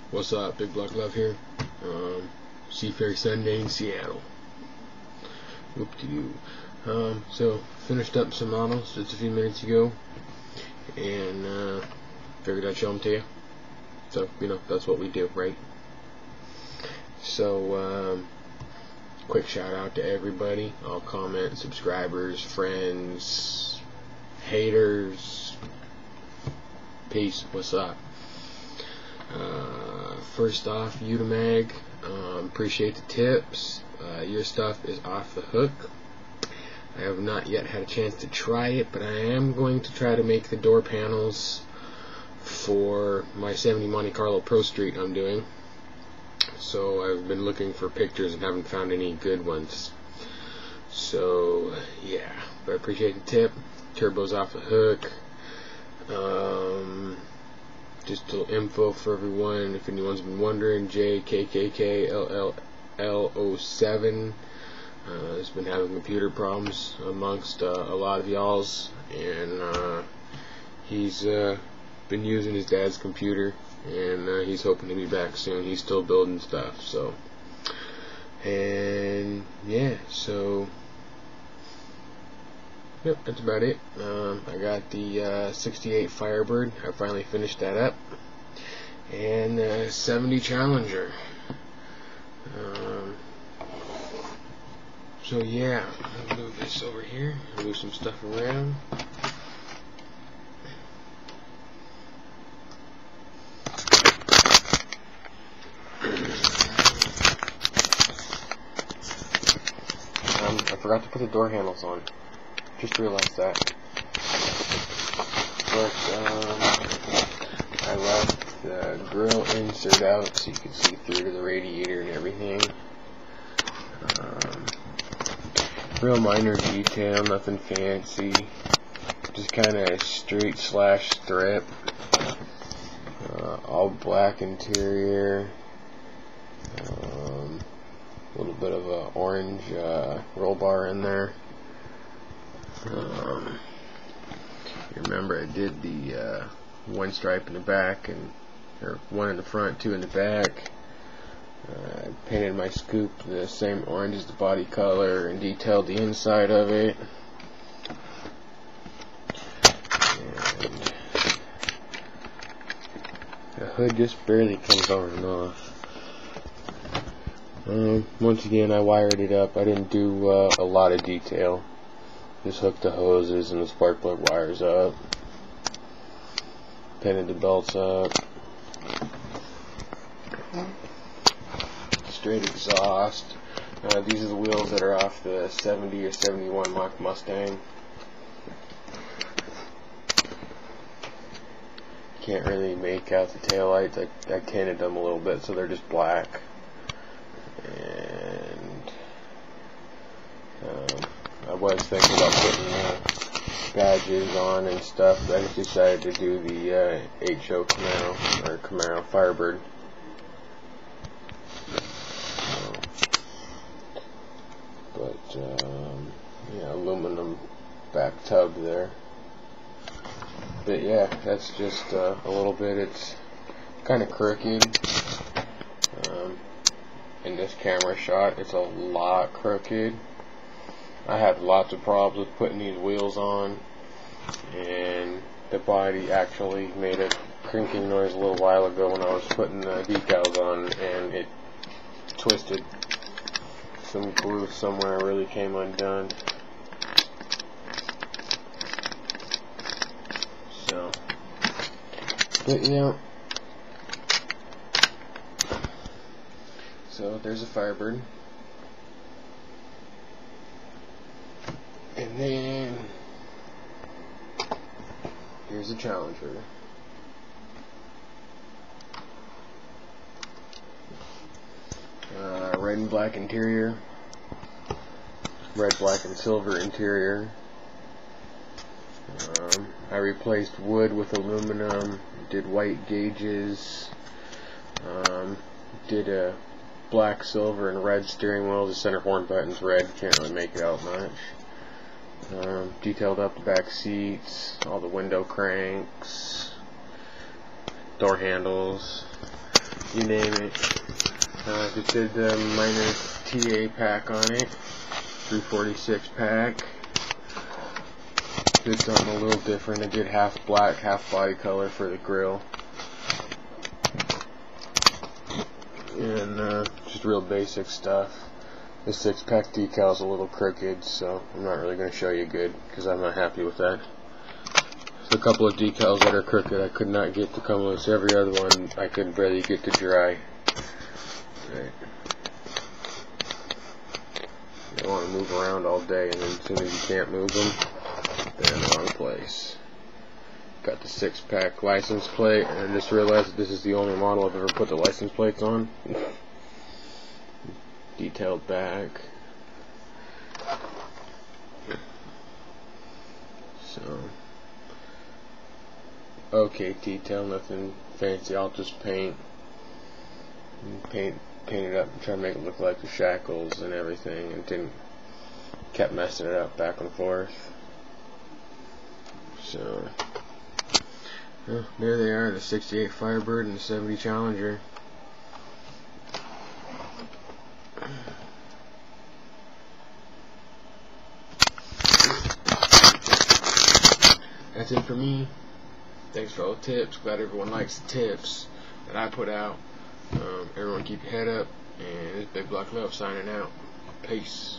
What's up? Big Block Love here. Seafair Sunday in Seattle. Whoop-de-doo. So, finished up some models just a few minutes ago, and figured I'd show them to you. So, that's what we do, right? So, quick shout out to everybody, all comment, subscribers, friends, haters. Peace. What's up? First off, Utamag, appreciate the tips. Your stuff is off the hook. I have not yet had a chance to try it, but I am going to try to make the door panels for my 70 Monte Carlo Pro Street I'm doing. So I've been looking for pictures and haven't found any good ones. So yeah, but I appreciate the tip. Turbo's off the hook. Just a little info for everyone, if anyone's been wondering, JKKKLLL07 has been having computer problems amongst a lot of y'all's, and he's been using his dad's computer, and he's hoping to be back soon. He's still building stuff, so, and yeah, so yep, that's about it. I got the 68 Firebird. I finally finished that up. And 70 Challenger. So yeah, I'll move this over here. Move some stuff around. I forgot to put the door handles on. Just realized that. But I left the grill insert out so you can see through to the radiator and everything. Real minor detail, nothing fancy. Just kind of straight slash strip. All black interior. A little bit of a orange roll bar in there. Remember, I did the one stripe in the back, or one in the front, two in the back. I painted my scoop the same orange as the body color and detailed the inside of it. And the hood just barely comes on and off. Once again, I wired it up. I didn't do a lot of detail. Just hooked the hoses and the spark plug wires up. Pinning the belts up. Straight exhaust. These are the wheels that are off the 70 or 71 Mach Mustang. Can't really make out the taillights. I tinted them a little bit so they're just black. And I was thinking about putting badges on and stuff, but I just decided to do the 8-show Camaro, or Camaro Firebird. Yeah, aluminum back tub there. But yeah, that's just a little bit. It's kind of crooked. In this camera shot, it's a lot crooked. I had lots of problems with putting these wheels on, and the body actually made a crinking noise a little while ago when I was putting the decals on, and it twisted. Some glue somewhere really came undone. So, but so there's a Firebird. And then here's a Challenger. Red and black interior. Red, black, and silver interior. I replaced wood with aluminum. Did white gauges. Did a black, silver, and red steering wheel. The center horn button's red. Can't really make it out much. Detailed up the back seats, all the window cranks, door handles. you name it. Just did the minor TA pack on it, 346 pack. Did something a little different. I did half black, half body color for the grill. And just real basic stuff. The 6-pack decal is a little crooked, so I'm not really going to show you good because I'm not happy with that. So a couple of decals that are crooked I could not get to come loose. Every other one I could barely get to dry. Right. You want to move around all day, and then as soon as you can't move them, they're in the wrong place. Got the 6-pack license plate, and I just realized that this is the only model I've ever put the license plates on. Detailed back. So, okay, detail, nothing fancy. I'll just paint it up and try to make it look like the shackles and everything, and kept messing it up back and forth. So, well, there they are, the 68 Firebird and the 70 Challenger. That's it for me. Thanks for all the tips. Glad everyone likes the tips that I put out. Everyone keep your head up, and this Big Black Love signing out. Peace.